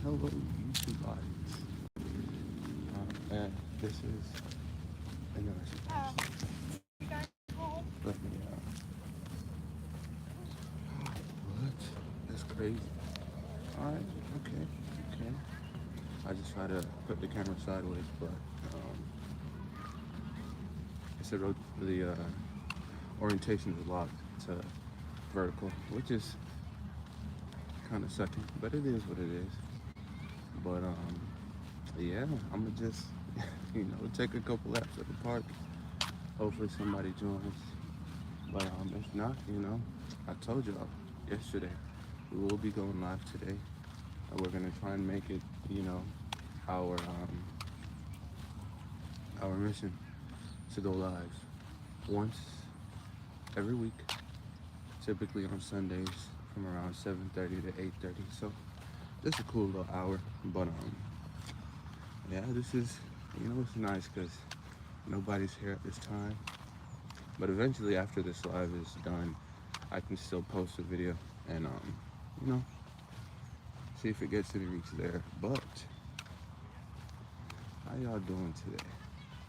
Hello, YouTube audience. And this is interesting. Let me, what? That's crazy. Alright, okay. I just try to put the camera sideways, but it's the orientation is locked to vertical, which is kind of sucky, but it is what it is. But yeah, I'm gonna just take a couple laps at the park. Hopefully somebody joins. But if not, I told y'all yesterday we will be going live today, and we're gonna try and make it, our our mission to go live once every week, typically on Sundays from around 7:30 to 8:30. So this is a cool little hour, but yeah, this is it's nice because nobody's here at this time. But eventually, after this live is done, I can still post a video and you know, see if it gets any reach there. But how y'all doing today?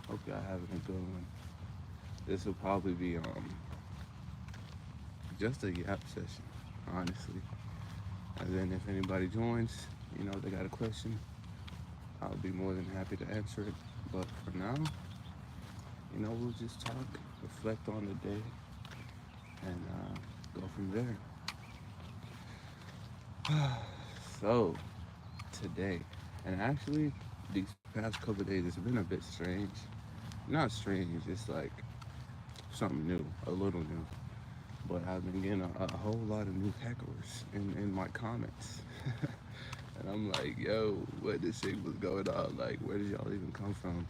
Hope y'all having a good one. This will probably be just a yap session, honestly. And then if anybody joins, they got a question, I'll be more than happy to answer it. But for now, we'll just talk, reflect on the day, and go from there. So, today, and actually, these past couple of days, it's been a bit strange. Not strange, it's like something new, a little new. But I've been getting a whole lot of new hecklers in my comments. And I'm like, yo, what this shit was going on? Like, where did y'all even come from?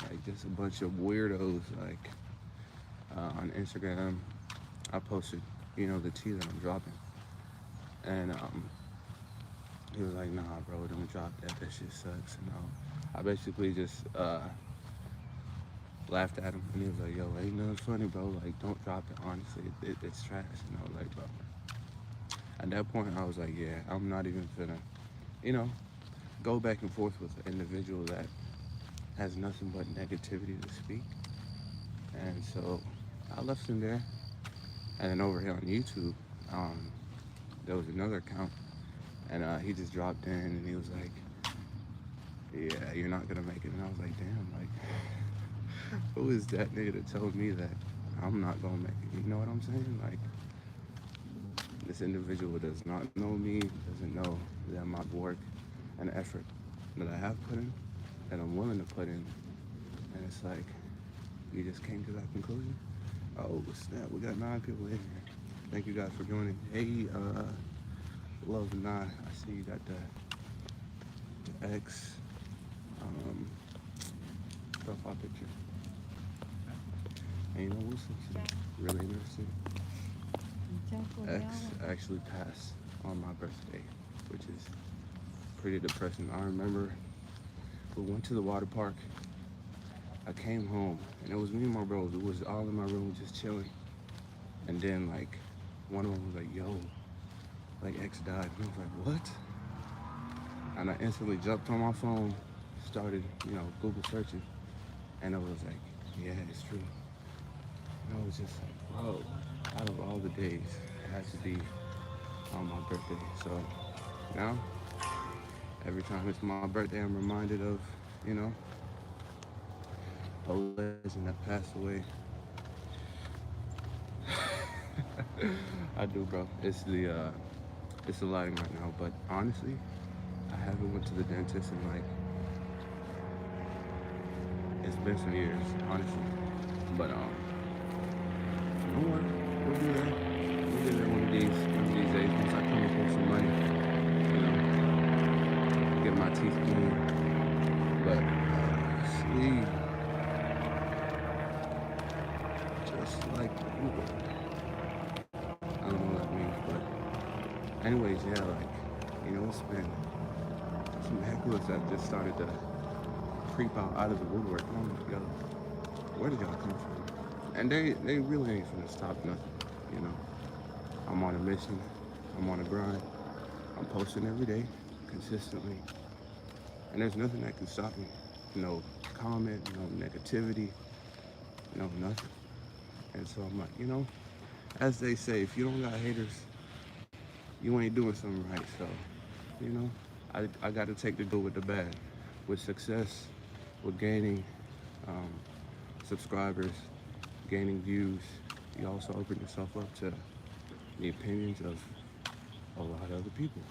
Like, just a bunch of weirdos, like, on Instagram. I posted, the tea that I'm dropping. And he was like, nah, bro, don't drop that. That shit sucks. I basically just laughed at him. And he was like, yo, ain't nothing funny, bro. Like, don't drop it. Honestly, it's trash. And I was like, bro. At that point, I was like, yeah, I'm not even finna, go back and forth with an individual that has nothing but negativity to speak. And so I left him there. And then over here on YouTube, there was another account. And he just dropped in and he was like, yeah, you're not gonna make it. And I was like, damn, like, who is that nigga that told me that I'm not gonna make it? You know what I'm saying? Like, this individual does not know me, doesn't know the amount of work and effort that I have put in, that I'm willing to put in. And it's like, you just came to that conclusion? Oh, snap, we got 9 people in here. Thank you guys for joining. Hey, Love and I see you got the X profile picture. And what's really interesting? X actually passed on my birthday, which is pretty depressing. I remember we went to the water park. I came home and it was me and my bros. It was all in my room just chilling. And then like one of them was like, yo, like X died. And I was like, what? And I instantly jumped on my phone, started, Google searching. And I was like, yeah, it's true. And I was just like, bro, out of all the days, it has to be on my birthday. So now, every time it's my birthday, I'm reminded of, a legend that passed away. I do, bro. It's the lighting right now. But honestly, I haven't went to the dentist in like, it's been some years, honestly. But don't worry, we'll be there. We'll be there one of these days once I come up with some money. Get my teeth clean. But sleep, just like Uber. I don't know what that means, but anyways, yeah, like it's been some hecklers that just started to creep out of the woodwork. And I'm like, yo, where did y'all come from? And they really ain't finna stop nothing. I'm on a mission. I'm on a grind. I'm posting every day. consistently. And there's nothing that can stop me. No comment, no negativity, no nothing. And so I'm like, as they say, if you don't got haters, you ain't doing something right. So, you know, I got to take the good with the bad. With success, with gaining um, subscribers, gaining views, you also open yourself up to the opinions of a lot of other people.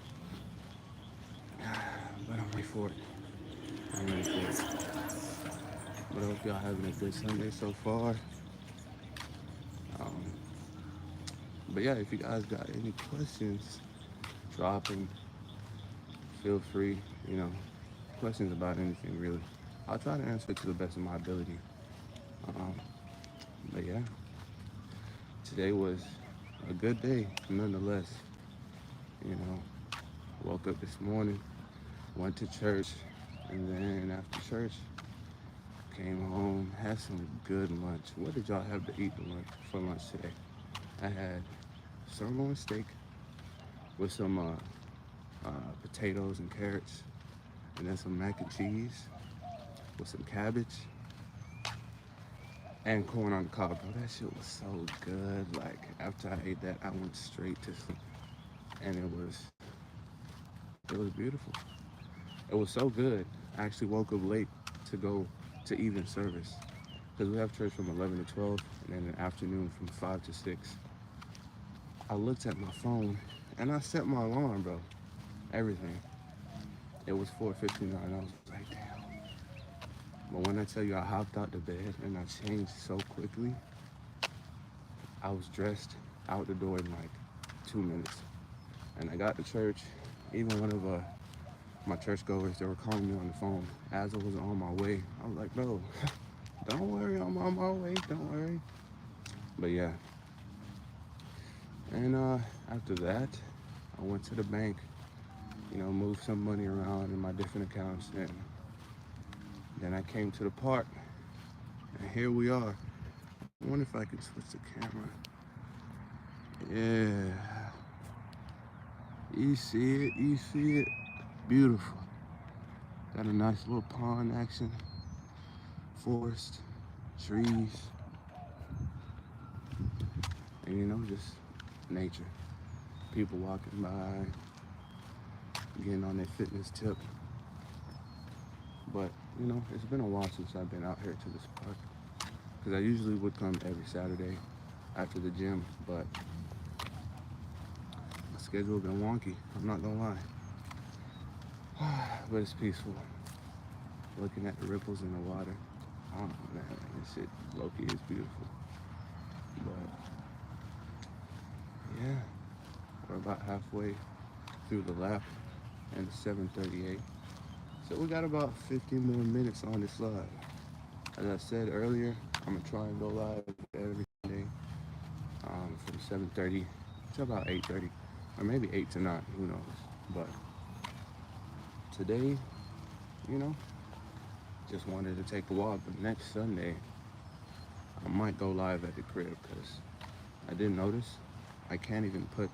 But I'm ready for it. I'm ready for it. But I hope y'all having a good Sunday so far. Um, but yeah, if you guys got any questions, drop them. Feel free, you know, questions about anything really. I'll try to answer to the best of my ability. Um, but yeah, today was a good day nonetheless. You know, woke up this morning, went to church, and then after church, came home, had some good lunch. What did y'all have to eat for lunch today? I had sirloin steak with some potatoes and carrots, and then some mac and cheese with some cabbage and corn on the cob. Bro, that shit was so good. Like after I ate that, I went straight to sleep, and it was beautiful. It was so good. I actually woke up late to go to evening service because we have church from 11 to 12, and then the afternoon from 5 to 6. I looked at my phone and I set my alarm, bro. Everything. It was 4:59. I was like, damn. But when I tell you I hopped out the bed and I changed so quickly, I was dressed out the door in like 2 minutes. And I got to church. Even one of my churchgoers, they were calling me on the phone as I was on my way. I was like, bro, don't worry, I'm on my way, don't worry. But yeah. And after that, I went to the bank, moved some money around in my different accounts. And then I came to the park, and here we are. I wonder if I can switch the camera. Yeah. You see it. Beautiful. Got a nice little pond action, forest, trees, and just nature. People walking by, getting on their fitness tip. But, it's been a while since I've been out here to this park. Because I usually would come every Saturday after the gym, but my schedule been wonky, I'm not gonna lie. But it's peaceful. Looking at the ripples in the water. Oh man, this shit low-key is beautiful. But yeah, we're about halfway through the lap and it's 7:38. So we got about 15 more minutes on this live. As I said earlier, I'm gonna try and go live every Sunday from 7:30 to about 8:30, or maybe 8 to 9, who knows. But today, you know, just wanted to take a walk. But next Sunday, I might go live at the crib because I didn't notice I can't even put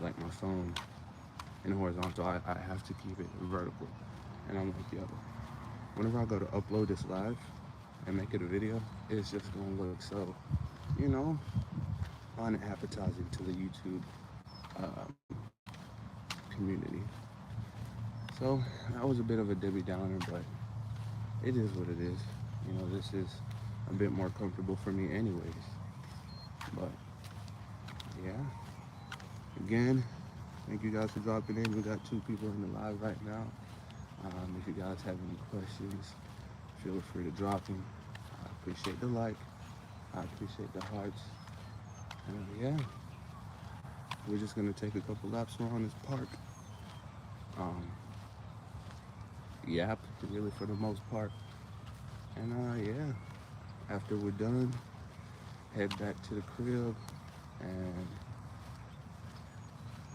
like my phone in horizontal. I have to keep it vertical. And I'm like, yo, whenever I go to upload this live and make it a video, it's just gonna look so, you know, unappetizing to the YouTube community. So that was a bit of a Debbie Downer, but it is what it is. This is a bit more comfortable for me anyways. But yeah, again, thank you guys for dropping in. We got 2 people in the live right now. If you guys have any questions, feel free to drop them. I appreciate the like. I appreciate the hearts. And yeah, we're just gonna take a couple laps around this park. Um, Yap, really for the most part. And yeah, after we're done, head back to the crib and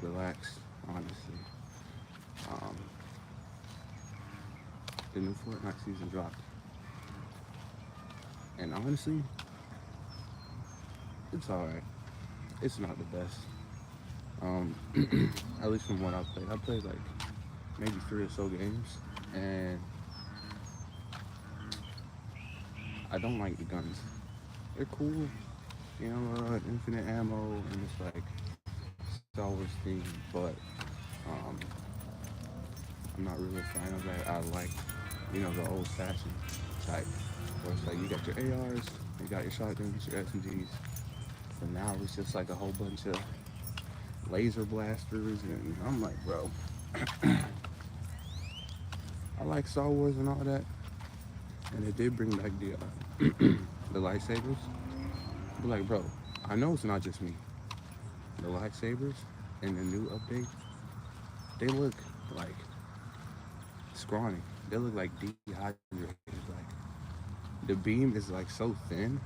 relax, honestly. Um, the new Fortnite season dropped. And honestly, it's alright. It's not the best. At least from what I played. I played like maybe 3 or so games, and I don't like the guns. They're cool, infinite ammo, and it's like Star Wars themed, but um, I'm not really a fan of that. I like, the old-fashioned type, where it's like you got your ARs, you got your shotguns, your SMGs. So now it's just like a whole bunch of laser blasters, and I'm like, bro, I like Star Wars and all that, and it did bring back the lightsabers. But like, bro, I know it's not just me. The lightsabers in the new update, they look like scrawny. They look like dehydrated. Like the beam is like so thin,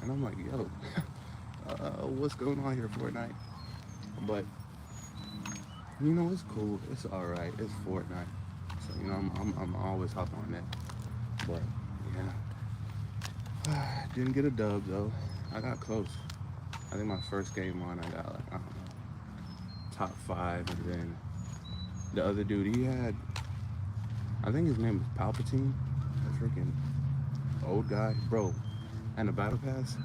and I'm like, yo, what's going on here, Fortnite? But it's cool. It's all right. It's Fortnite, so I'm always hop on that. But yeah, didn't get a dub though. I got close. I think my first game on, I got like I don't know, top 5, and then the other dude he had, I think his name was Palpatine, a freaking old guy, bro, and a battle pass,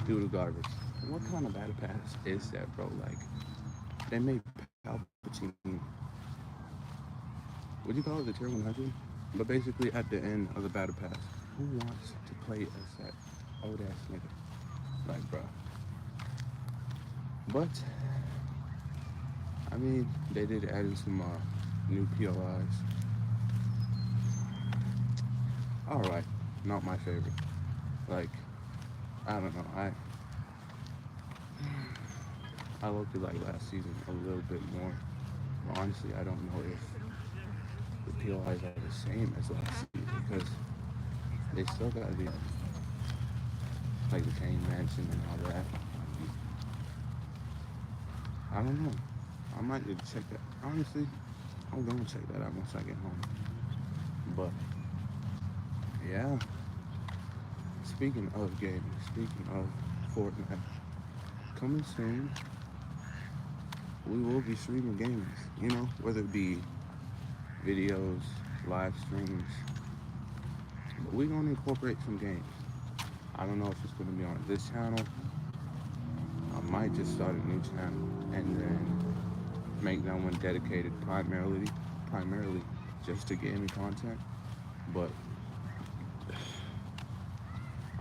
dude of garbage. What kind of battle pass is that, bro? Like they made Palpatine, would you call it the tier 100? But basically, at the end of the battle pass, who wants to play as that old ass nigga? Like, bro. But I mean, they did add in some new POIs. All right, not my favorite. Like, I don't know. I looked at like last season a little bit more. But honestly, I don't know if the POIs are the same as last season because they still got the like the Kane Mansion and all that. I don't know. I might need to check that. Honestly, I'm gonna check that out once I get home. But yeah, speaking of gaming, speaking of Fortnite, coming soon, we will be streaming games. Whether it be videos, live streams, but we're gonna incorporate some games. I don't know if it's gonna be on this channel. I might just start a new channel and then make that one dedicated primarily just to gaming content. But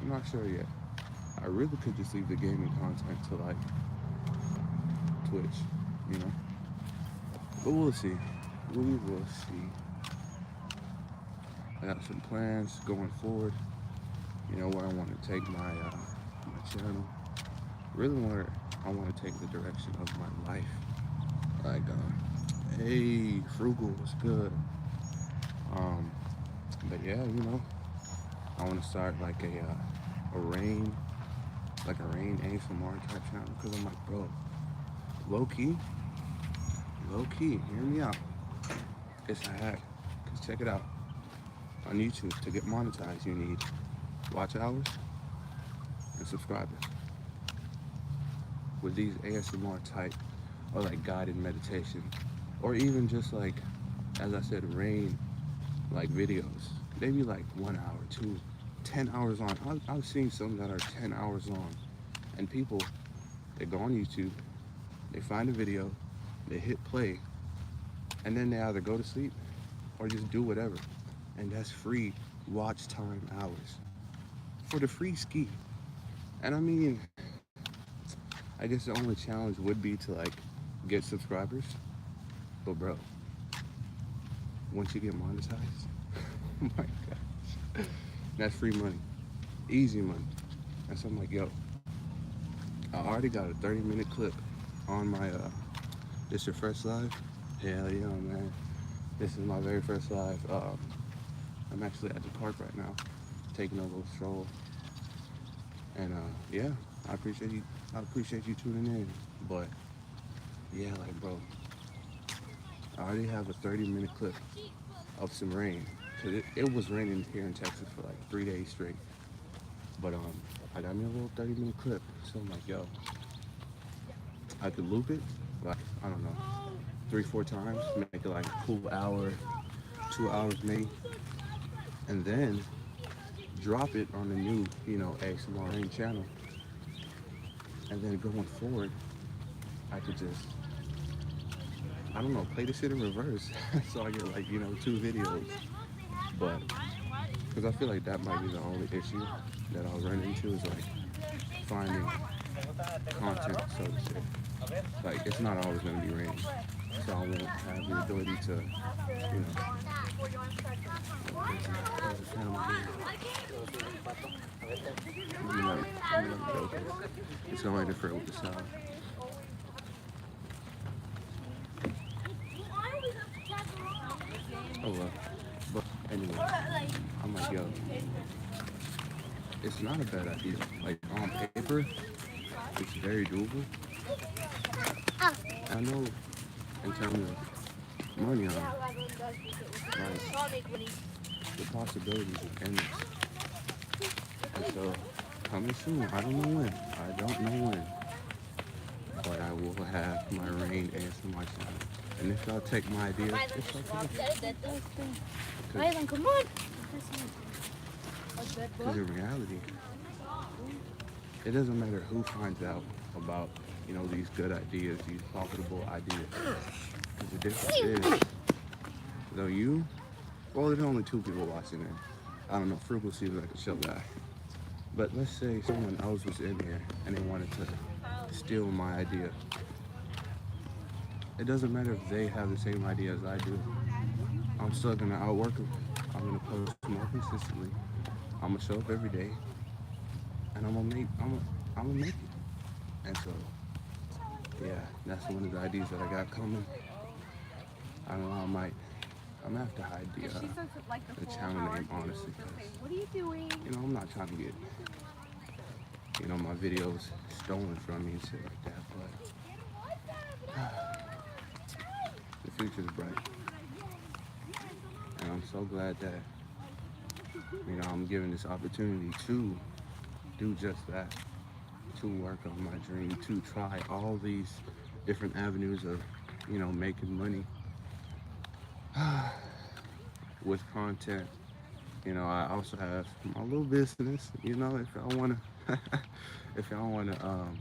I'm not sure yet. I really could just leave the gaming content to like Twitch, you know. But we'll see. We will see. I got some plans going forward. Where I want to take my channel. Really where I want to take the direction of my life. Like, hey, Frugal was good. Um, but yeah, I want to start like a rain, like a rain ASMR type channel. Cause I'm like, bro, low key, hear me out. It's a hack. Cause check it out. On YouTube, to get monetized, you need watch hours and subscribers. With these ASMR type or like guided meditation, or even just like, as I said, rain like videos. They be like 1 hour, 2, 10 hours on. I've seen some that are 10 hours long, and people, they go on YouTube, they find a video, they hit play, and then they either go to sleep or just do whatever, and that's free watch time hours for the free ski. And I mean, I guess the only challenge would be to like get subscribers, but bro, once you get monetized, oh my gosh, that's free money, easy money. And so I'm like, yo, I already got a 30-minute clip on my this your first live? Hell yeah, man. This is my very first live. I'm actually at the park right now, taking a little stroll. And yeah, I appreciate you. I appreciate you tuning in. But yeah, like, bro, I already have a 30-minute clip of some rain. Cause it was raining here in Texas for like 3 days straight. But I got me a little 30-minute clip. So I'm like, yo, I could loop it. Like, I don't know. 3, 4 times, make it like a cool hour, 2 hours maybe, and then drop it on the new, ASMR Rain channel. And then going forward, I could just, I don't know, play the shit in reverse. So I get like, 2 videos. But, because I feel like that might be the only issue that I'll run into is like finding content, so to say. Like, it's not always going to be raining. So I won't have the ability to, it's going to interfere with the sound. Oh well. But anyway, I'm like, yo, it's not a bad idea. Like on paper, it's very doable. I know in terms of money like the possibilities are endless. And so coming soon, I don't know when. I don't know when. But I will have my Rain ASMR channel. And if y'all take my idea, it's okay. Because in reality, it doesn't matter who finds out about, these good ideas, these profitable ideas. Because the difference is, though there's only 2 people watching it. I don't know, Frugal seems like a chill guy. But let's say someone else was in here and they wanted to steal my idea. It doesn't matter if they have the same idea as I do. I'm still gonna outwork them. I'm gonna post more consistently. I'm gonna show up every day, and I'm gonna make it. And so, yeah, that's one of the ideas that I got coming. I don't know. I'm gonna have to hide the channel name honestly, because I'm not trying to get my videos stolen from me and shit like that. But the future's bright, and I'm so glad that I'm given this opportunity to do just that, to work on my dream, to try all these different avenues of making money with content. I also have my little business. If y'all wanna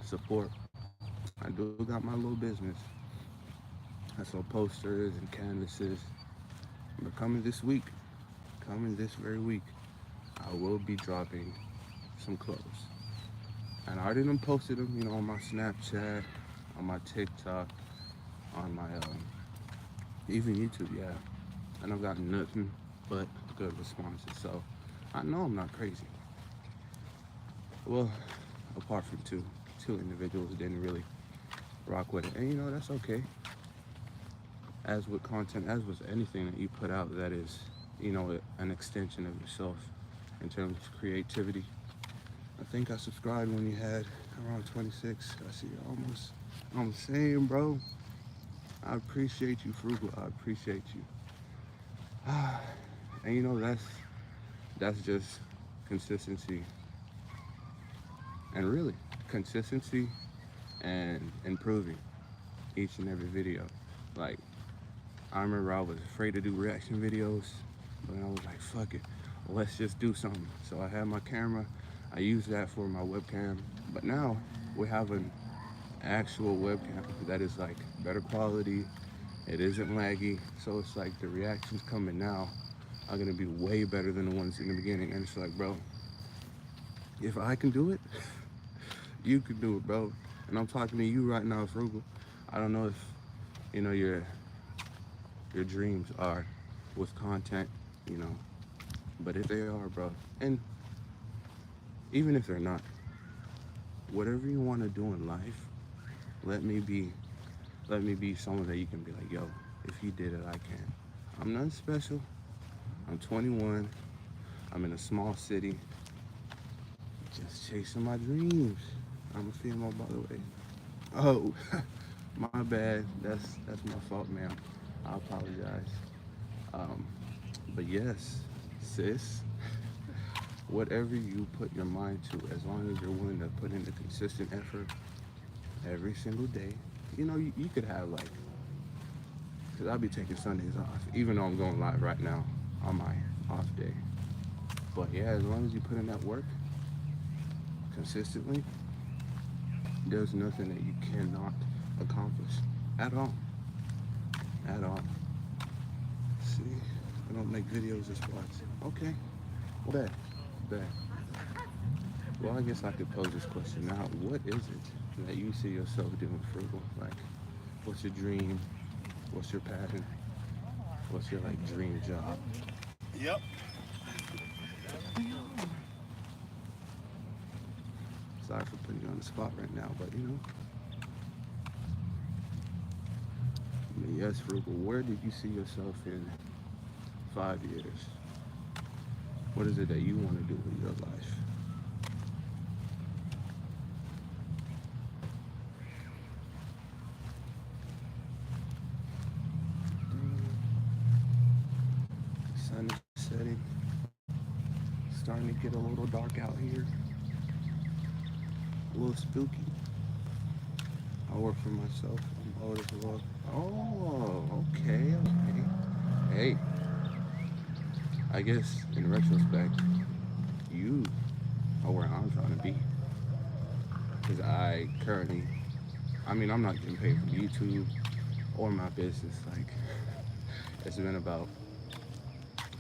support, I do got my little business. I sell posters and canvases. But coming this very week, I will be dropping some clothes. And I already done posted them, on my Snapchat, on my TikTok, on my even YouTube, yeah. And I've gotten nothing but good responses. So I know I'm not crazy. Well, apart from two individuals didn't really rock with it. And that's okay. As with content, as with anything that you put out that is, an extension of yourself in terms of creativity. I think I subscribed when you had around 26. I see you almost. I'm saying, bro, I appreciate you, Frugal. I appreciate you. And that's just consistency. And really, consistency and improving each and every video. Like, I remember I was afraid to do reaction videos, but I was like, fuck it, let's just do something. So I had my camera, I used that for my webcam, but now we have an actual webcam that is like better quality, it isn't laggy, so it's like the reactions coming now are gonna be way better than the ones in the beginning. And it's like, bro, if I can do it, you can do it, bro. And I'm talking to you right now, Frugal. I don't know if your dreams are with content, but if they are, bro, and even if they're not, whatever you want to do in life, let me be someone that you can be like, yo, if you did it, I can. I'm nothing special. I'm 21. I'm in a small city, just chasing my dreams. I'm a female, by the way. Oh, my bad. That's my fault, ma'am. I apologize. Um, but yes, sis, whatever you put your mind to, as long as you're willing to put in the consistent effort every single day, you could have like because I'll be taking Sundays off, even though I'm going live right now on my off day. But yeah, as long as you put in that work consistently, there's nothing that you cannot accomplish at all. At all. See, I don't make videos or spots. Okay, well, bet. Well, I guess I could pose this question now. What is it that you see yourself doing, Frugal? Like, what's your dream? What's your passion? What's your like dream job? Yep. Sorry for putting you on the spot right now, but yes, Frugal. Where did you see yourself in 5 years? What is it that you want to do with your life? The sun is setting. Starting to get a little dark out here. A little spooky. I work for myself. I'm old as well. Oh, okay. Hey, I guess in retrospect, you are where I'm trying to be. Because I currently, I'm not getting paid from YouTube or my business. Like, it's been about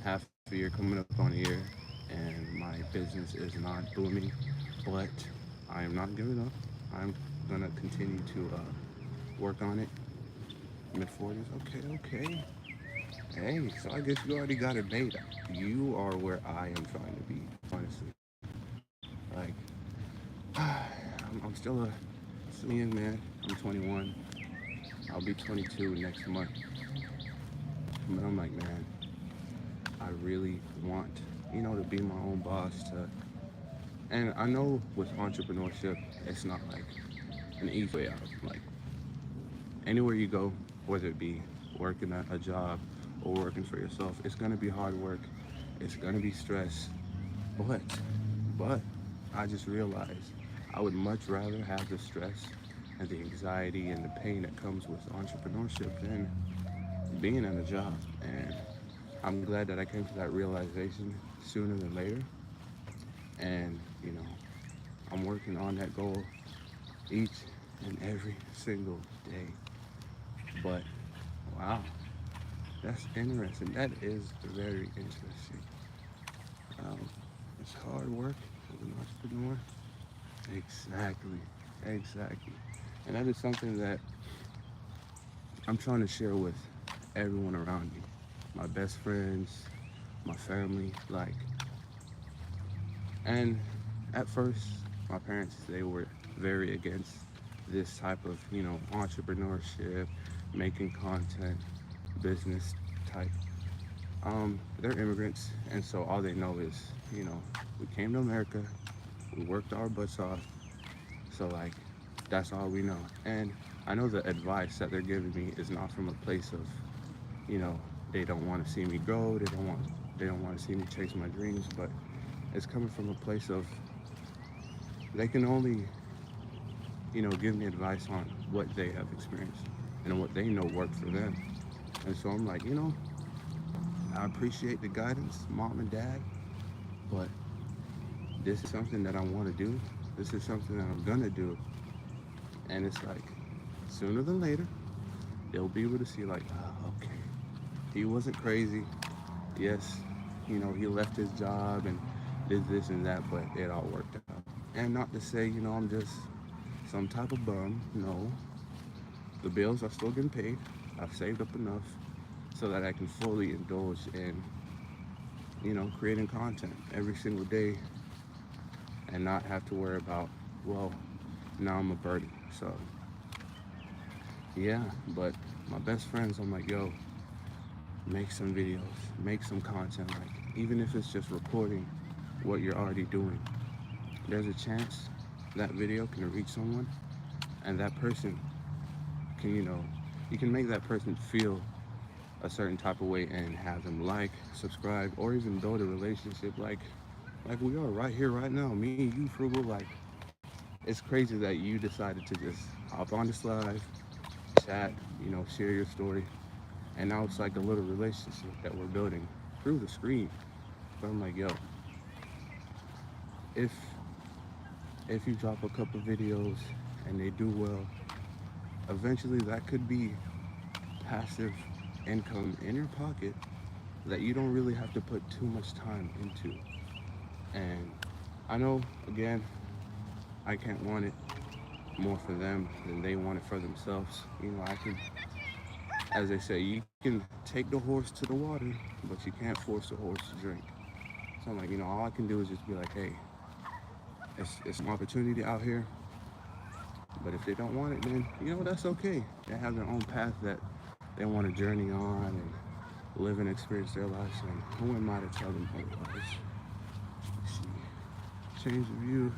half a year, coming up on a year, and my business is not booming. But I am not giving up. I'm gonna continue to work on it. Mid 40s. Okay. Hey, so I guess you already got it made. You are where I am trying to be, honestly. Like, I'm still a young man. I'm 21. I'll be 22 next month. But I'm like, man, I really want, to be my own boss. And I know with entrepreneurship, it's not like an easy way out. Like, anywhere you go, whether it be working at a job or working for yourself, it's gonna be hard work. It's gonna be stress. But, but I just realized I would much rather have the stress and the anxiety and the pain that comes with entrepreneurship than being in a job. And I'm glad that I came to that realization sooner than later. And, I'm working on that goal each and every single day. But wow, that's interesting. That is very interesting. It's hard work as an entrepreneur. Exactly. And that is something that I'm trying to share with everyone around me. My best friends, my family, like, and at first, my parents, they were very against this type of, entrepreneurship, making content, business type. They're immigrants, and so all they know is, we came to America, we worked our butts off, so like, that's all we know. And I know the advice that they're giving me is not from a place of, you know, they don't want to see me grow, they don't want to see me chase my dreams, but it's coming from a place of they can only, give me advice on what they have experienced and what they know worked for them. And so I'm like, I appreciate the guidance, mom and dad, but this is something that I want to do. This is something that I'm gonna do. And it's like, sooner than later, they'll be able to see like, okay, he wasn't crazy. Yes, he left his job and did this and that, but it all worked out. And not to say, I'm just some type of bum. No, the bills are still getting paid. I've saved up enough so that I can fully indulge in, creating content every single day and not have to worry about, well, now I'm a burden. So, yeah, but my best friends, I'm like, yo, make some videos, make some content. Like, even if it's just recording what you're already doing, there's a chance that video can reach someone and that person can, you can make that person feel a certain type of way and have them like, subscribe, or even build a relationship like we are right here, right now. Me and you, Frugal, like, it's crazy that you decided to just hop on this live, chat, share your story. And now it's like a little relationship that we're building through the screen. But I'm like, yo, if if you drop a couple videos and they do well, eventually that could be passive income in your pocket that you don't really have to put too much time into. And I know, again, I can't want it more for them than they want it for themselves. You know, I can, as they say, you can take the horse to the water, but you can't force the horse to drink. So I'm like, all I can do is just be like, hey, it's an opportunity out here. But if they don't want it, then that's okay. They have their own path that they want to journey on and live and experience their lives. And who am I to tell them otherwise? See, change of view.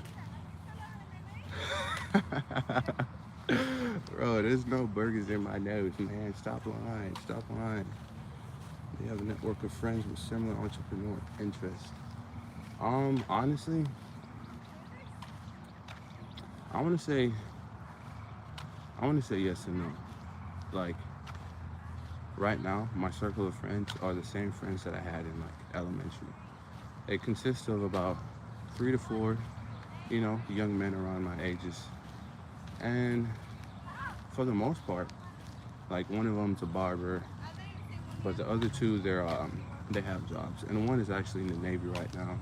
Bro, there's no burgers in my nose, man. Stop lying. Stop lying. They have a network of friends with similar entrepreneur interests. Honestly, I want to say, yes and no. Like, right now, my circle of friends are the same friends that I had in like elementary. It consists of about 3 to 4, young men around my ages. And for the most part, like one of them's a barber, but the other two, they have jobs. And one is actually in the Navy right now.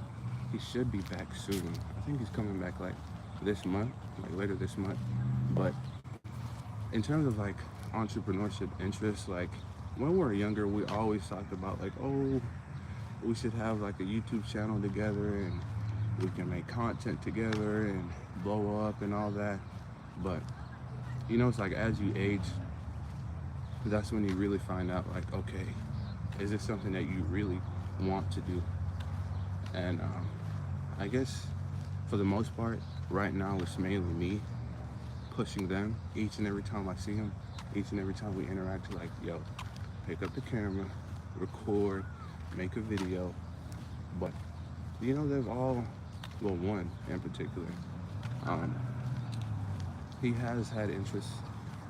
He should be back soon. I think he's coming back like this month, like later this month. But in terms of like entrepreneurship interests, like when we were younger, we always talked about like, oh, we should have like a YouTube channel together and we can make content together and blow up and all that. But it's like as you age, that's when you really find out like, okay, is this something that you really want to do? And I guess for the most part, right now it's mainly me pushing them each and every time I see them, each and every time we interact, like, yo, pick up the camera, record, make a video. But they've all, well, one in particular, he has had interest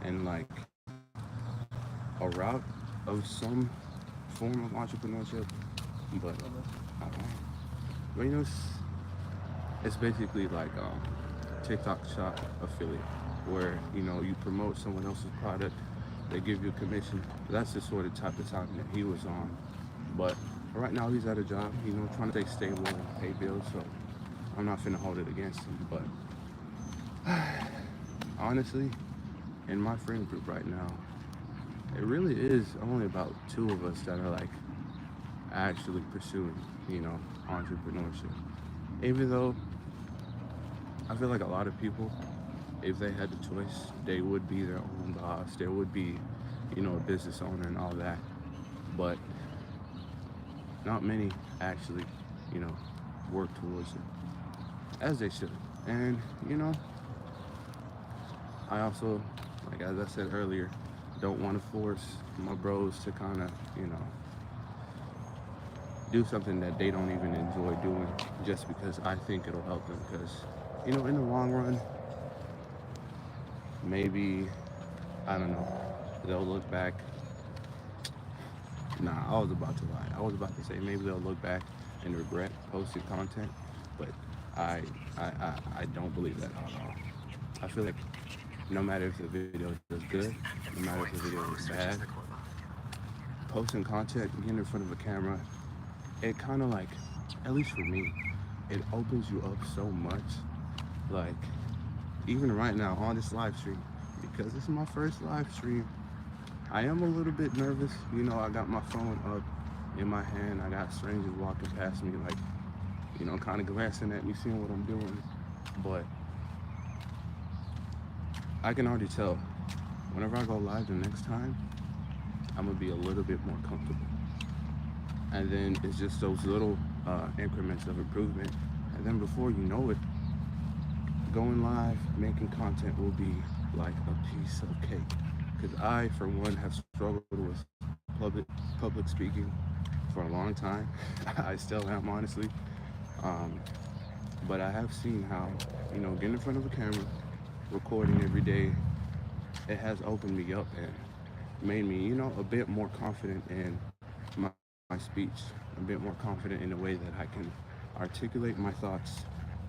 in like a route of some form of entrepreneurship, but I don't know. But it's basically like TikTok shop affiliate, where you promote someone else's product, they give you a commission. That's the sort of type of time that he was on. But right now he's at a job, trying to stay stable and pay bills. So I'm not finna hold it against him. But honestly, in my friend group right now, it really is only about 2 of us that are like actually pursuing, entrepreneurship. Even though I feel like a lot of people, if they had the choice, they would be their own boss. They would be, a business owner and all that. But not many actually, work towards it as they should. And, I also, like as I said earlier, don't want to force my bros to kind of, do something that they don't even enjoy doing just because I think it'll help them. Because, in the long run, maybe, I don't know, they'll look back. Nah, I was about to lie. I was about to say maybe they'll look back and regret posting content, but I don't believe that at all. I feel like no matter if the video is good, no matter if the video is bad, posting content, getting in front of a camera, it kind of like, at least for me, it opens you up so much. Like, even right now on this live stream, because this is my first live stream, I am a little bit nervous. I got my phone up in my hand. I got strangers walking past me, like, kind of glancing at me, seeing what I'm doing. But I can already tell, whenever I go live the next time, I'm gonna be a little bit more comfortable. And then it's just those little increments of improvement. And then before you know it, going live, making content will be like a piece of cake. Because I, for one, have struggled with public speaking for a long time. I still am, honestly. But I have seen how, getting in front of a camera, recording every day, it has opened me up. And made me, a bit more confident in my speech, a bit more confident in the way that I can articulate my thoughts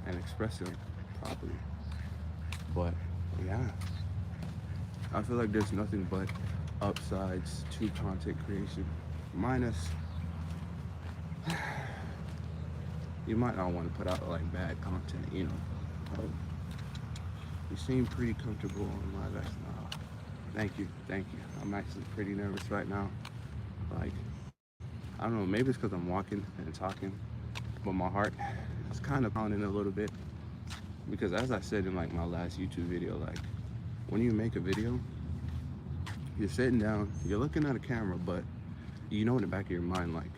and express them properly. But yeah, I feel like there's nothing but upsides to content creation. Minus, you might not want to put out like bad content. Oh, you seem pretty comfortable on my life now. Thank you, thank you. I'm actually pretty nervous right now. Like, I don't know, maybe it's because I'm walking and talking, but my heart is kind of pounding a little bit. Because as I said in like my last YouTube video, like when you make a video, you're sitting down, you're looking at a camera, but in the back of your mind, like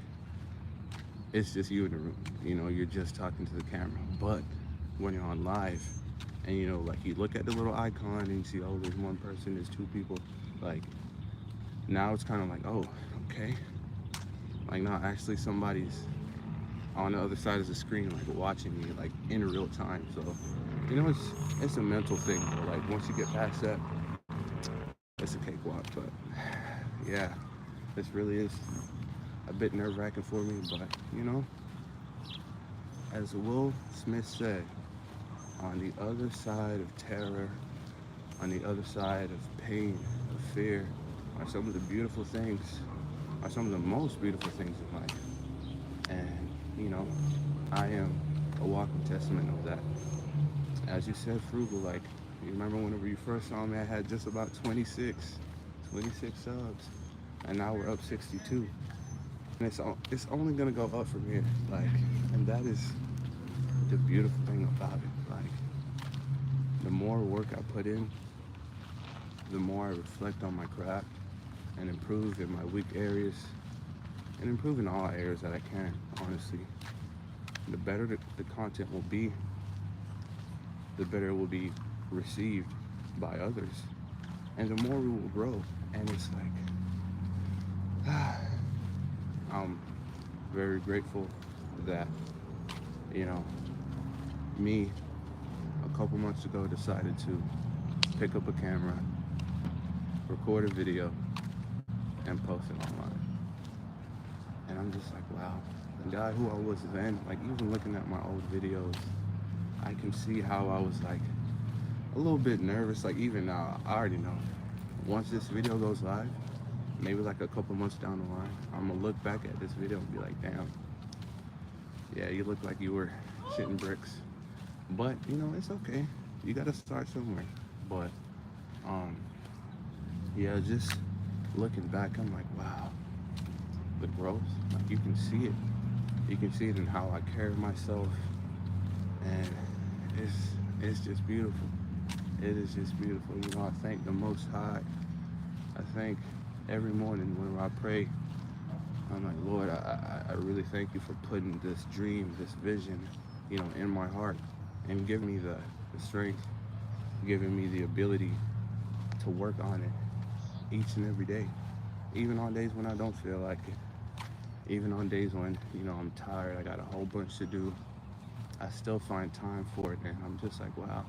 it's just you in the room. You're just talking to the camera. But when you're on live, and like you look at the little icon and you see, oh, there's one person, there's two people, like now it's kind of like, oh, okay, like now actually somebody's on the other side of the screen, like watching me, like in real time. So it's a mental thing. But like once you get past that, it's a cakewalk. But yeah, this really is a bit nerve-wracking for me. But as Will Smith said, on the other side of terror, on the other side of pain, of fear, are some of the beautiful things, are some of the most beautiful things in life. And, I am a walking testament of that. As you said, Frugal, like, you remember whenever you first saw me, I had just about 26 subs. And now we're up 62. And it's only going to go up from here. Like, and that is the beautiful thing about it. Like, the more work I put in, the more I reflect on my craft and improve in my weak areas and improve in all areas that I can, honestly. The better the content will be, the better it will be received by others. And the more we will grow. And it's like, I'm very grateful that, me a couple months ago decided to pick up a camera, record a video, and post it online. And I'm just like, wow, the guy who I was then, like even looking at my old videos, I can see how I was like a little bit nervous. Like even now, I already know. Once this video goes live, maybe like a couple months down the line, I'm gonna look back at this video and be like, damn, yeah, you look like you were shitting bricks. But it's okay. You gotta start somewhere. But yeah, just looking back, I'm like, wow, the growth. Like you can see it. You can see it in how I carry myself, and it's just beautiful. It is just beautiful. I thank the Most High. I thank every morning whenever I pray. I'm like, Lord, I really thank you for putting this dream, this vision, in my heart, and giving me the strength, giving me the ability to work on it each and every day, even on days when I don't feel like it, even on days when I'm tired, I got a whole bunch to do. I still find time for it, and I'm just like, wow.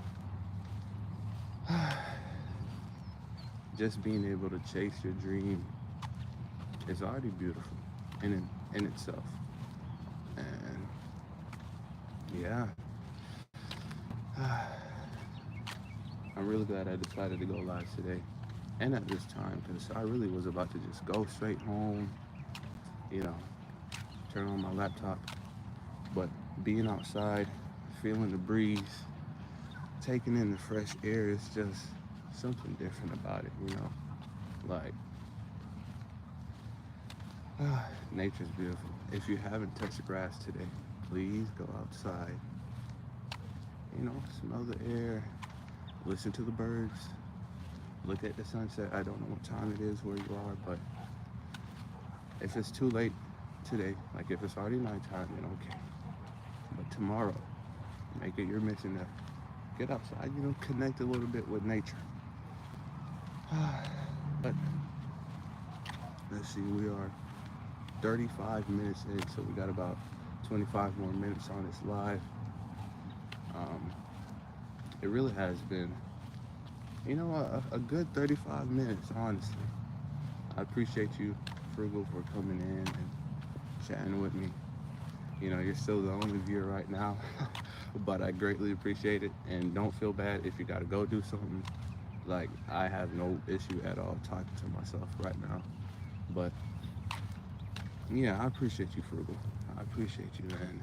Just being able to chase your dream is already beautiful in itself. And yeah, I'm really glad I decided to go live today and at this time, because I really was about to just go straight home, you know, turn on my laptop. But being outside, feeling the breeze, taking in the fresh air is just something different about it. Like, nature's beautiful. If you haven't touched the grass today, please go outside. Smell the air, listen to the birds, look at the sunset. I don't know what time it is where you are, but if it's too late today, like if it's already nighttime, then okay. But tomorrow, make it your mission to get outside, connect a little bit with nature. But let's see, we are 35 minutes in, so we got about 25 more minutes on this live. It really has been, a good 35 minutes, honestly. I appreciate you, Frugal, for coming in and chatting with me. You know, you're still the only viewer right now, but I greatly appreciate it. And don't feel bad if you gotta go do something. Like, I have no issue at all talking to myself right now. But yeah, I appreciate you, Frugal. I appreciate you, man.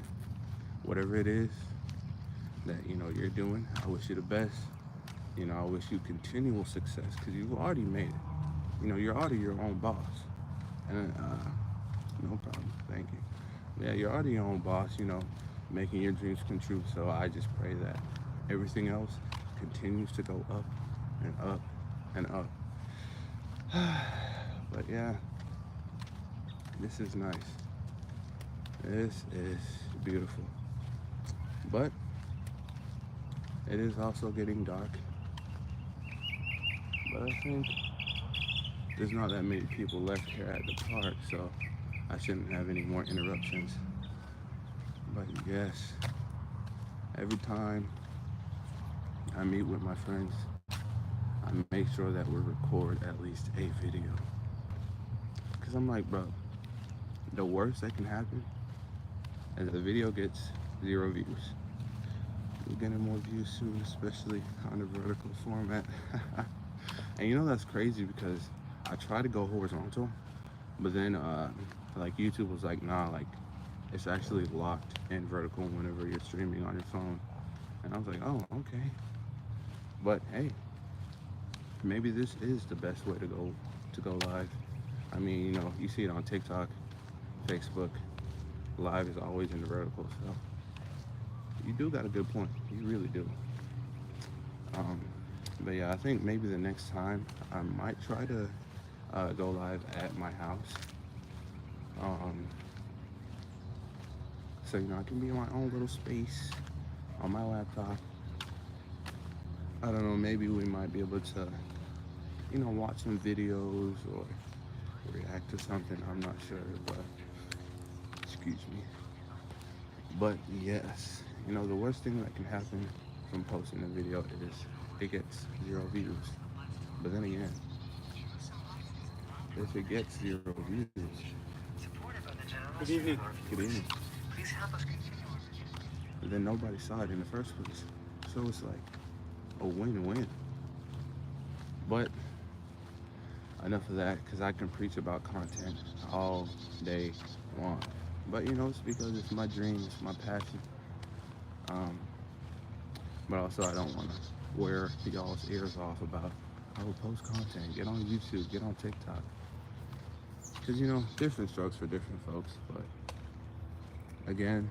Whatever it is that you're doing, I wish you the best. I wish you continual success because you've already made it. You're already your own boss, and no problem. Thank you. Yeah, you're already your own boss. Making your dreams come true. So I just pray that everything else continues to go up and up and up. But yeah, this is nice. This is beautiful. But it is also getting dark. But I think there's not that many people left here at the park, so I shouldn't have any more interruptions. But yes, every time I meet with my friends, I make sure that we record at least a video. Because I'm like, bro, the worst that can happen is the video gets 0 views. We're getting more views soon, especially on the vertical format. And that's crazy because I try to go horizontal, but then like YouTube was like, nah, like it's actually locked in vertical whenever you're streaming on your phone. And I was like, oh, okay. But hey, maybe this is the best way to go live. I mean, you see it on TikTok, Facebook. Live is always in the vertical, so you do got a good point. You really do. But yeah, I think maybe the next time I might try to go live at my house. So I can be in my own little space on my laptop. I don't know, maybe we might be able to, watch some videos or react to something. I'm not sure, but excuse me. But yes, the worst thing that can happen from posting a video is it gets 0 views. But then again, if it gets 0 views, Good evening. good evening, then nobody saw it in the first place. So it's like a win-win. But enough of that, because I can preach about content all day long. But it's because it's my dream, it's my passion. But also I don't want to wear y'all's ears off about, oh, post content, get on YouTube, get on TikTok. Because different strokes for different folks. But again,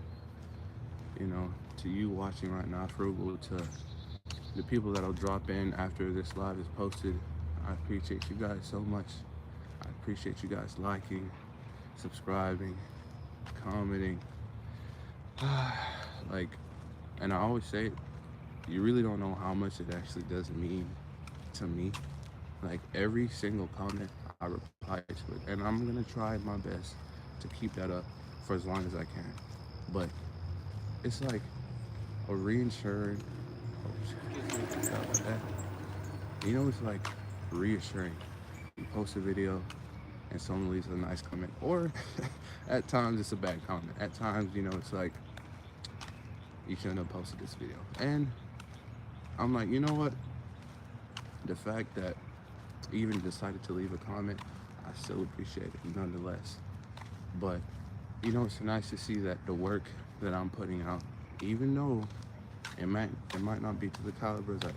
to you watching right now, Frugal, to the people that'll drop in after this live is posted, I appreciate you guys so much. I appreciate you guys liking, subscribing, commenting. Like, and I always say it, you really don't know how much it actually does mean to me. Like, every single comment I reply to it, and I'm gonna try my best to keep that up for as long as I can. But it's like a reinsuring. Stuff like that. It's like reassuring. You post a video and someone leaves a nice comment, or at times it's a bad comment. At times, it's like, you shouldn't have posted this video. And I'm like, you know what? The fact that you even decided to leave a comment, I still appreciate it nonetheless. But it's nice to see that the work that I'm putting out, even though it might not be to the caliber that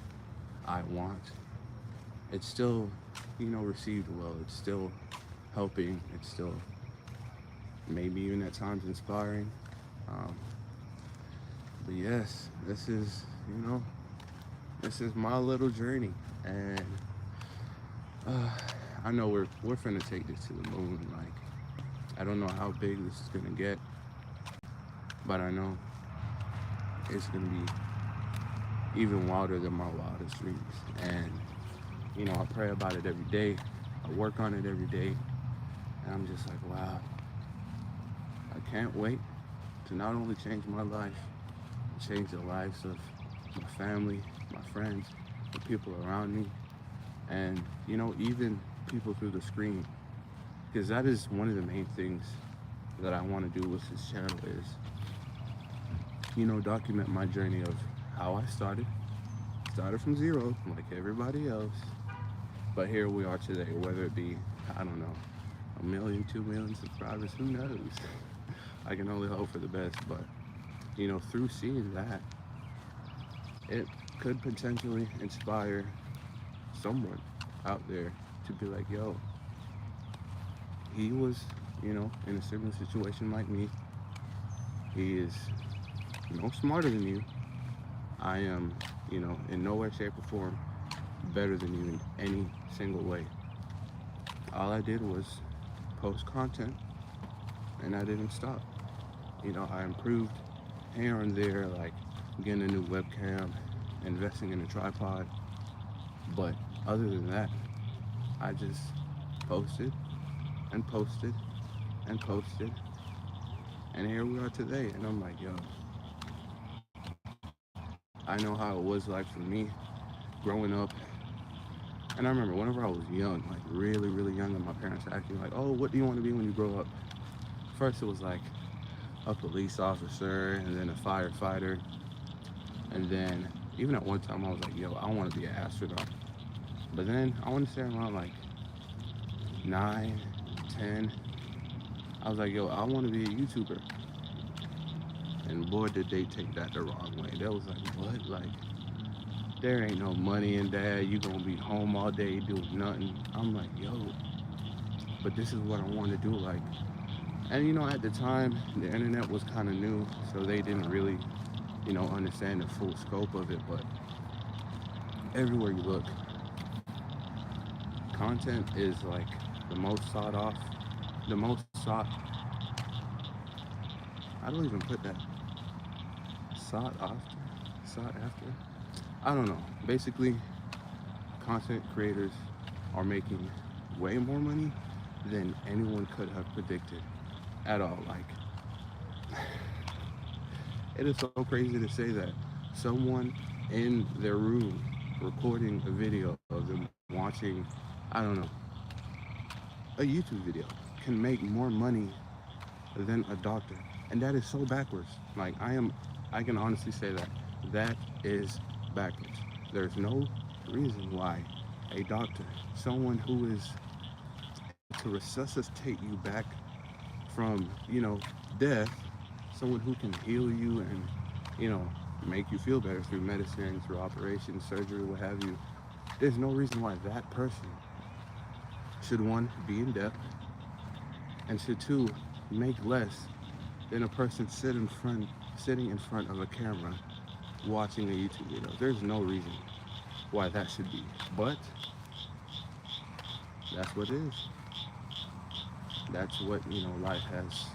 I want, it's still received well. It's still helping. It's still maybe even at times inspiring. But yes, this is my little journey, and I know we're finna take this to the moon. Like, I don't know how big this is gonna get, but I know it's gonna be even wilder than my wildest dreams. And I pray about it every day. I work on it every day, and I'm just like, wow, I can't wait to not only change my life, change the lives of my family, my friends, the people around me, and even people through the screen. because that is one of the main things that I want to do with this channel is, document my journey of how I started from zero like everybody else, but here we are today, whether it be, I don't know, a million, 2 million subscribers, who knows? I can only hope for the best, but through seeing that, it could potentially inspire someone out there to be like, yo, he was, in a similar situation like me. He is no smarter than you. I am, in no way, shape, or form better than you in any single way. All I did was post content and I didn't stop. I improved here and there, like getting a new webcam, investing in a tripod. But other than that, I just posted and posted and posted. And here we are today. And I'm like, yo, I know how it was like for me growing up. And I remember whenever I was young, like really, really young, and my parents asked me like, oh, what do you want to be when you grow up? First it was like a police officer and then a firefighter. And then even at one time I was like, yo, I want to be an astronaut. But then I want to say around like 9, 10, I was like, yo, I want to be a YouTuber. And boy, did they take that the wrong way. They was like, what? Like, there ain't no money in that. You gonna be home all day doing nothing. I'm like, yo, but this is what I want to do. Like, and at the time, the internet was kind of new, so they didn't really, understand the full scope of it. But everywhere you look, content is like the most sought off, the most sought. I don't even put that sought after, sought after. I don't know. Basically, content creators are making way more money than anyone could have predicted at all. Like, it is so crazy to say that someone in their room recording a video of them watching, I don't know, a YouTube video can make more money than a doctor. And that is so backwards. Like, I can honestly say that that is backwards. There's no reason why a doctor, someone who is able to resuscitate you back from, death, someone who can heal you and, you know, make you feel better through medicine, through operations, surgery, what have you. There's no reason why that person should, one, be in debt, and should, two, make less than a person sitting in front of a camera watching a YouTube video. There's no reason why that should be. But that's what it is. That's what, life has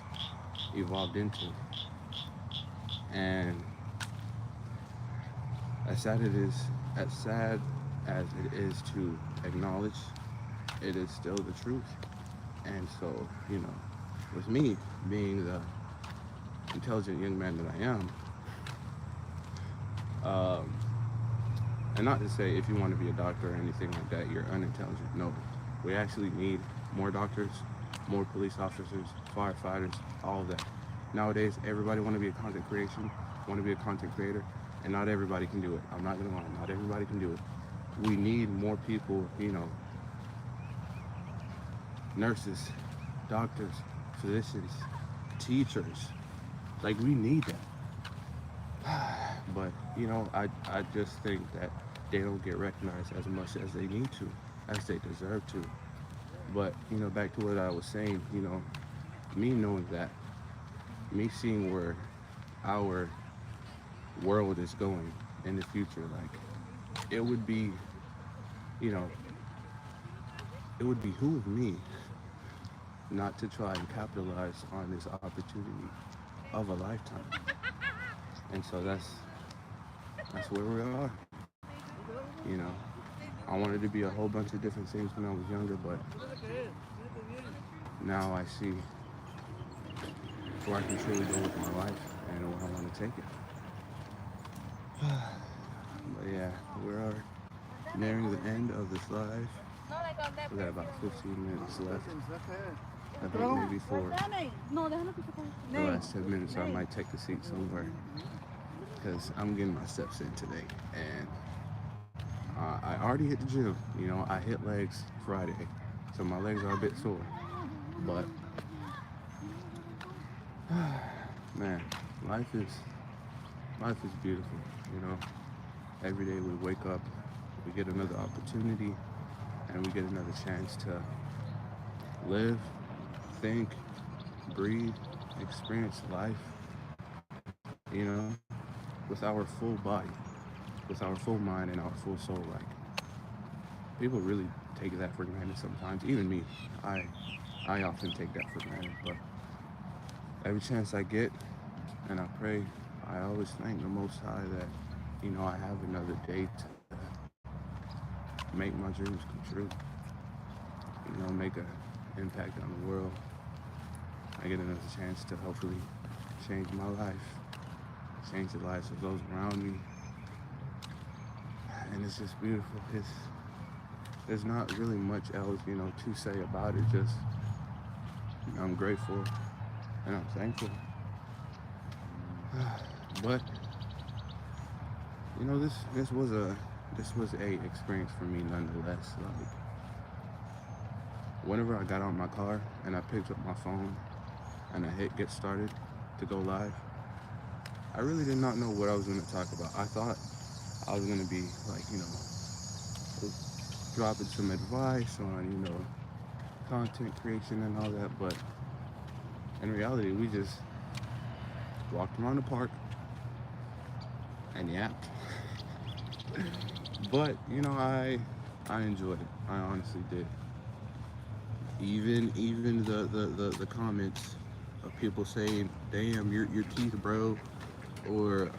evolved into. And as sad as it is to acknowledge, it is still the truth. And so, with me being the intelligent young man that I am, and not to say if you want to be a doctor or anything like that, you're unintelligent. No, we actually need more doctors, more police officers, firefighters, all of that. Nowadays, everybody want to be a content creator, and not everybody can do it. I'm not gonna lie, not everybody can do it. We need more people, nurses, doctors, physicians, teachers. Like, we need that. But, I just think that they don't get recognized as much as they need to, as they deserve to. But, back to what I was saying, me knowing that, me seeing where our world is going in the future, like, it would be, it would behoove me not to try and capitalize on this opportunity of a lifetime. And so that's where we are. I wanted to be a whole bunch of different things when I was younger, but now I see where I can truly go with my life and where I want to take it. But yeah, we are nearing the end of this live. We got about 15 minutes left. I think maybe for the last 10 minutes I might take a seat somewhere because I'm getting my steps in today. And I already hit the gym. You know, I hit legs Friday, so my legs are a bit sore. But man, life is beautiful. You know, every day we wake up, we get another opportunity, and we get another chance to live, think, breathe, experience life. You know, with our full body, with our full mind and our full soul. Like people really take that for granted sometimes. Even me, I often take that for granted. But every chance I get, and I pray, I always thank the Most High that I have another day to make my dreams come true. Make an impact on the world. I get another chance to hopefully change my life, change the lives of those around me, and it's just beautiful. There's not really much else, to say about it. Just I'm grateful and I'm thankful. But this was a experience for me nonetheless. Like whenever I got out my car and I picked up my phone and I hit get started to go live, I really did not know what I was going to talk about. I thought I was going to be like, dropping some advice on, content creation and all that, but in reality, we just walked around the park and yapped. But, I enjoyed it. I honestly did. Even the comments of people saying, "Damn, your teeth, bro," or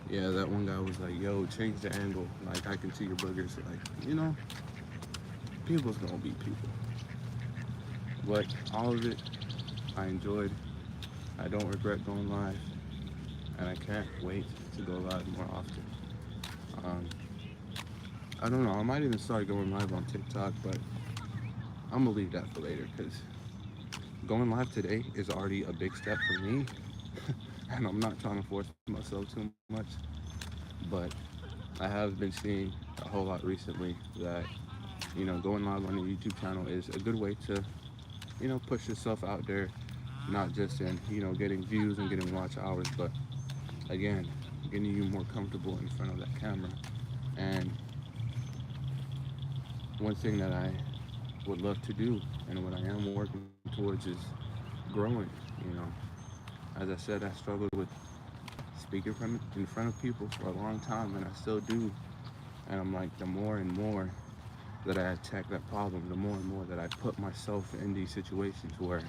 yeah, that one guy was like, "Yo, change the angle. Like I can see your boogers." Like, people's gonna be people. But all of it, I enjoyed. I don't regret going live, and I can't wait to go live more often. Um, I don't know. I might even start going live on TikTok, but I'm gonna leave that for later because going live today is already a big step for me, and I'm not trying to force myself too much. But I have been seeing a whole lot recently that going live on a YouTube channel is a good way to push yourself out there, not just in getting views and getting watch hours, but again getting you more comfortable in front of that camera. And one thing that I would love to do and what I am working towards is growing. You know, as I said, I struggled with speaking in front of people for a long time, and I still do. And I'm like, the more and more that I attack that problem, the more and more that I put myself in these situations where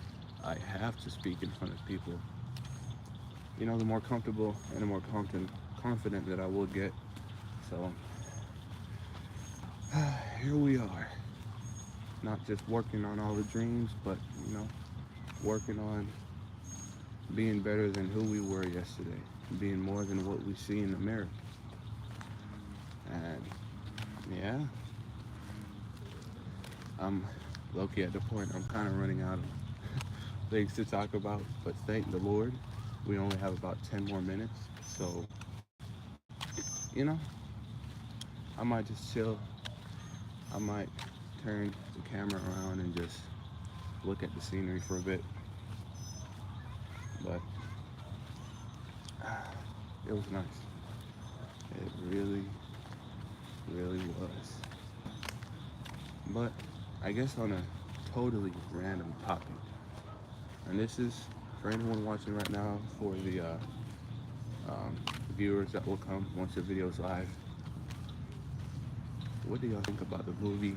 I have to speak in front of people, the more comfortable and the more confident that I will get. So here we are, not just working on all the dreams, but working on being better than who we were yesterday, being more than what we see in the mirror. And yeah, I'm low-key at the point I'm kind of running out of things to talk about, but thank the Lord, we only have about 10 more minutes. So, I might just chill. I might turn the camera around and just look at the scenery for a bit. But it was nice. It really, really was. But I guess on a totally random topic, and this is for anyone watching right now, for the viewers that will come once the video's live. What do y'all think about the movie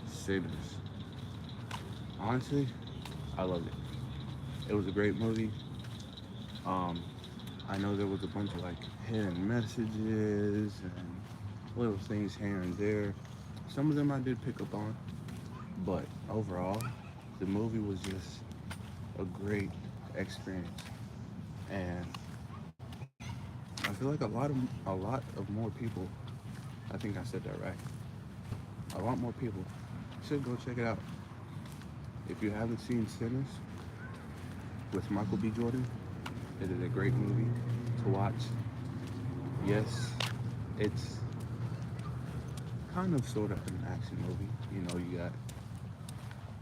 Sinners? Honestly, I loved it. It was a great movie. I know there was a bunch of hidden messages and little things here and there. Some of them I did pick up on, but overall, the movie was just a great experience. And I feel like a lot of more people I think I said that right. A lot more people should go check it out. If you haven't seen Sinners with Michael B. Jordan, it is a great movie to watch. Yes, it's kind of sort of an action movie. You know, you got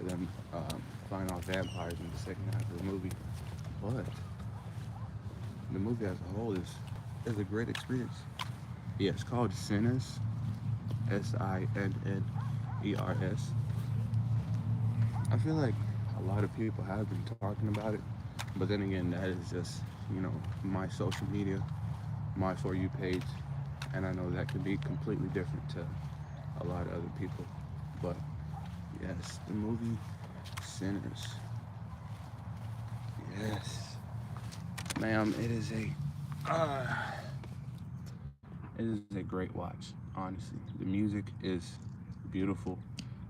them fighting off vampires in the second half of the movie, but the movie as a whole is a great experience. Yeah, it's called Sinners, Sinners. I feel like a lot of people have been talking about it, but then again, that is just, you know, my social media, my For You page, and I know that can be completely different to a lot of other people. But yes, the movie Sinners. Yes, ma'am, uh, it is a great watch. Honestly, the music is beautiful.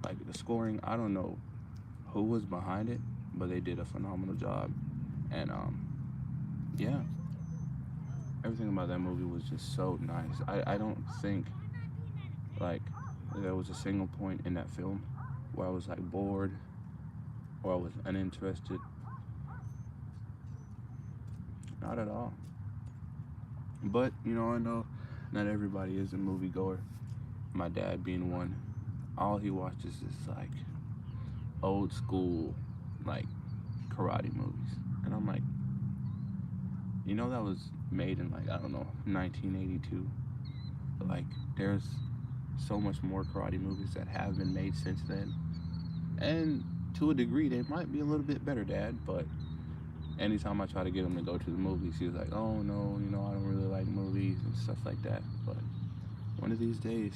Like the scoring, I don't know who was behind it, but they did a phenomenal job. And yeah, everything about that movie was just so nice. I don't think like there was a single point in that film where I was like bored or I was uninterested. Not at all. But you know, I know not everybody is a moviegoer. My dad being one. All he watches is like old school, like karate movies, and I'm like, you know, that was made in like I don't know 1982. But like, there's so much more karate movies that have been made since then, and to a degree, they might be a little bit better, Dad. But anytime I try to get him to go to the movies, he's like, "Oh no, you know, I don't really like movies and stuff like that." But one of these days,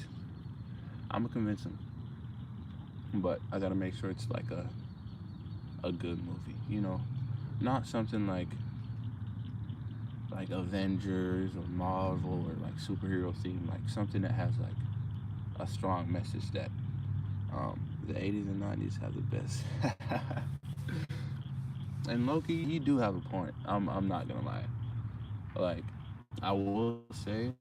I'm gonna convince him. But I gotta make sure it's like a good movie, you know, not something like Avengers or Marvel or like superhero theme, like something that has like a strong message that the 80s and 90s have the best. And Loki, you do have a point. I'm not gonna lie. Like, I will say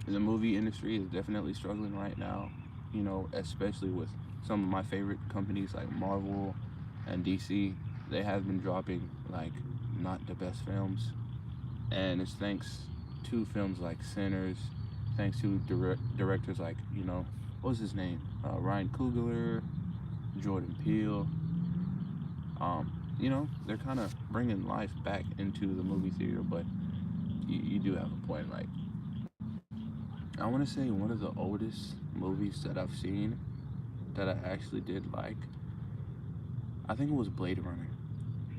the movie industry is definitely struggling right now. You know, especially with some of my favorite companies like Marvel and DC. They have been dropping like not the best films, and it's thanks to films like Sinners, thanks to directors like, you know, what was his name, Ryan Coogler, Jordan Peele. You know, they're kind of bringing life back into the movie theater, but you do have a point. Like, I want to say one of the oldest movies that I've seen that I actually did like, I think it was Blade Runner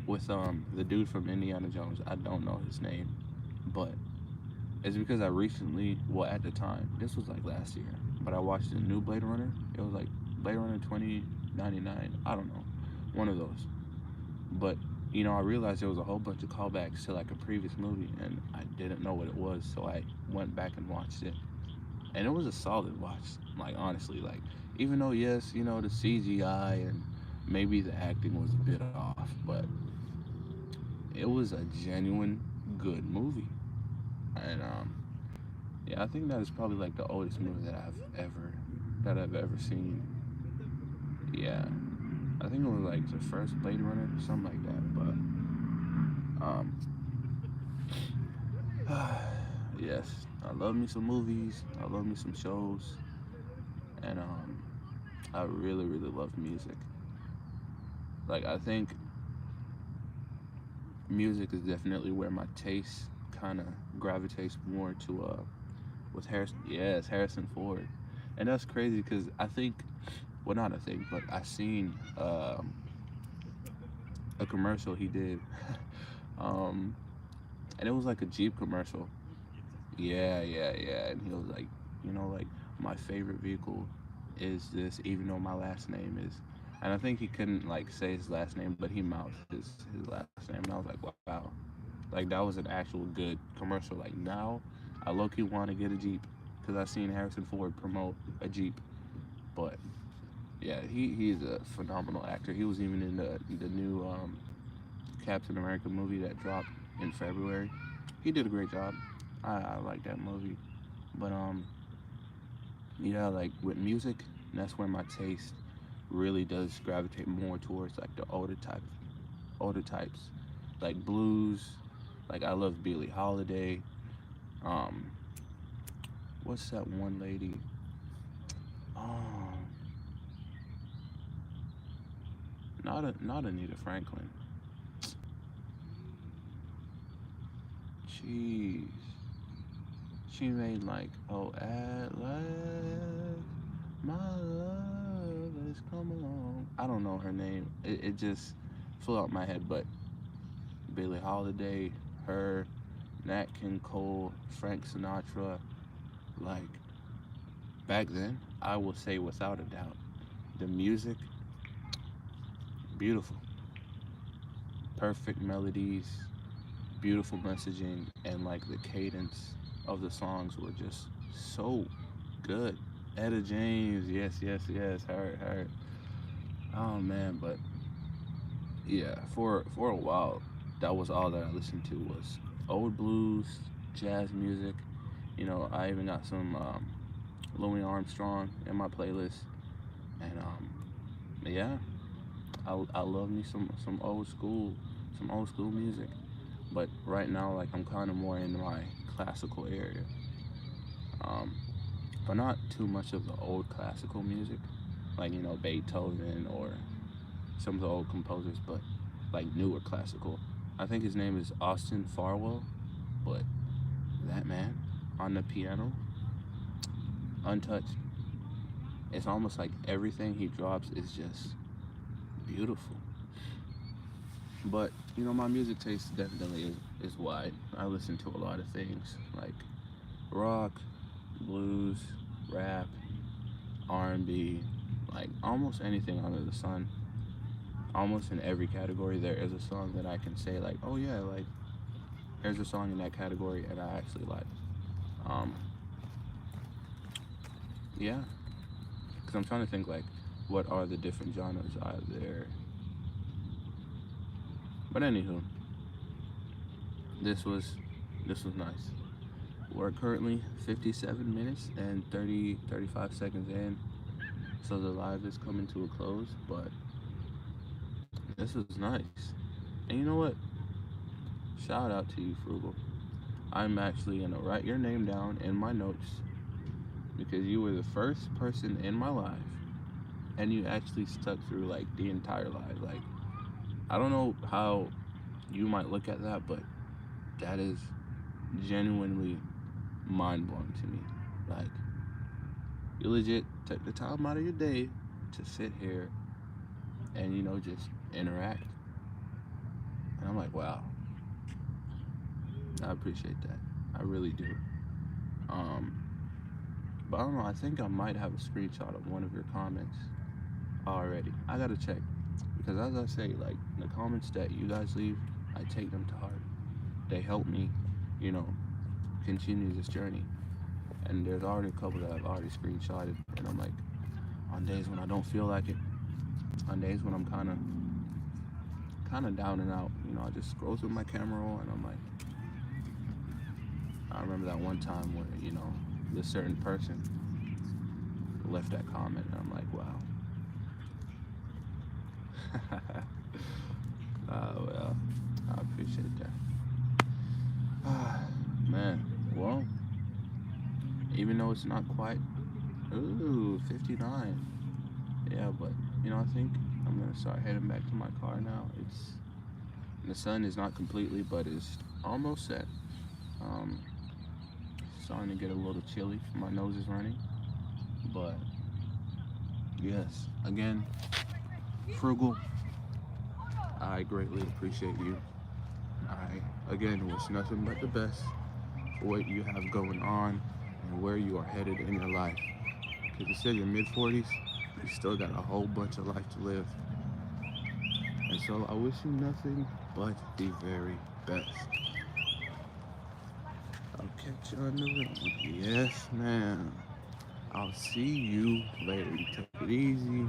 with the dude from Indiana Jones. I don't know his name, but it's because I recently, well, at the time, this was like last year, but I watched the new Blade Runner. It was like Blade Runner 2099. I don't know, one of those. But you know, I realized there was a whole bunch of callbacks to like a previous movie, and I didn't know what it was, so I went back and watched it, and it was a solid watch. Like honestly, like even though yes, you know, the CGI and maybe the acting was a bit off, but it was a genuine good movie, and yeah, I think that is probably like the oldest movie that I've ever seen. Yeah, I think it was like the first Blade Runner, something like that. Um, yes, I love me some movies. I love me some shows, and I really really love music. Like I think music is definitely where my taste kind of gravitates more to with Harrison. Yes, Harrison Ford, and that's crazy because I think, well, not a thing, but I seen a commercial he did, um, and it was like a Jeep commercial. Yeah, yeah, yeah, and he was like, you know, like my favorite vehicle is this, even though my last name is, and I think he couldn't like say his last name, but he mouthed his last name, and I was like, wow, like that was an actual good commercial. Like now, I low key want to get a Jeep because I seen Harrison Ford promote a Jeep, but yeah, he's a phenomenal actor. He was even in the new Captain America movie that dropped in February. He did a great job. I like that movie. But yeah, like with music, that's where my taste really does gravitate more towards like the older types, like blues. Like I love Billie Holiday. Um, what's that one lady? Um, not Anita Franklin. Jeez, she made like at last my love has come along. I don't know her name. It just flew out my head, but Billie Holiday, her, Nat King Cole, Frank Sinatra, like back then, I will say without a doubt, the music, beautiful, perfect melodies, beautiful messaging, and like the cadence of the songs were just so good. Etta James, yes, yes, yes, her. Oh man, but yeah, for a while, that was all that I listened to was old blues, jazz music. You know, I even got some Louis Armstrong in my playlist, and yeah, I love me some old school music. But right now, like I'm kind of more in my classical area, um, but not too much of the old classical music, like you know Beethoven or some of the old composers, but like newer classical. I think his name is Austin Farwell, but that man on the piano, untouched. It's almost like everything he drops is just beautiful. But you know, my music taste definitely is wide. I listen to a lot of things like rock, blues, rap, R&B, like almost anything under the sun. Almost in every category, there is a song that I can say like, oh yeah, like here's a song in that category, and I actually like. Um, yeah, because I'm trying to think like, what are the different genres out there? But anywho, this was this was nice. We're currently 57 minutes and 35 seconds in, so the live is coming to a close. But this was nice, and you know what? Shout out to you, Frugal. I'm actually gonna write your name down in my notes because you were the first person in my life, and you actually stuck through like the entire live. Like I don't know how you might look at that, but that is genuinely mind blowing to me. Like you legit took the time out of your day to sit here and you know just interact. And I'm like, wow, I appreciate that. I really do. Um, but I don't know. I think I might have a screenshot of one of your comments already. I gotta check because as I say, like the comments that you guys leave, I take them to heart. They help me, you know, continue this journey. And there's already a couple that I've already screenshotted, and I'm like, on days when I don't feel like it, on days when I'm kind of down and out, you know, I just scroll through my camera roll, and I'm like, I remember that one time where you know this certain person left that comment, and I'm like, wow. Well, I appreciate that. Man, well, even though it's not quite, ooh, 59. Yeah, but you know, I think I'm gonna start heading back to my car now. It's the sun is not completely, but it's almost set. Um, Starting to get a little chilly. My nose is running, but yes, again, Frugal. I greatly appreciate you. I again wish nothing but the best for what you have going on and where you are headed in your life. Because you said you're mid 40s, you still got a whole bunch of life to live. And so I wish you nothing but the very best. I'll catch you on the road. Yes, man. I'll see you later. You take it easy.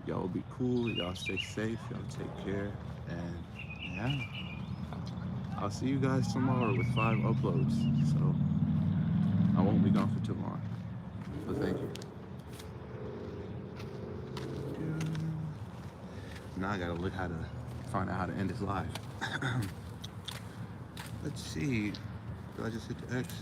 Y'all be cool. Y'all stay safe. Y'all take care. And yeah, I'll see you guys tomorrow with 5 uploads. So I won't be gone for too long. But thank you. Now I gotta look how to find out how to end this live. Let's see. Do I just hit the X?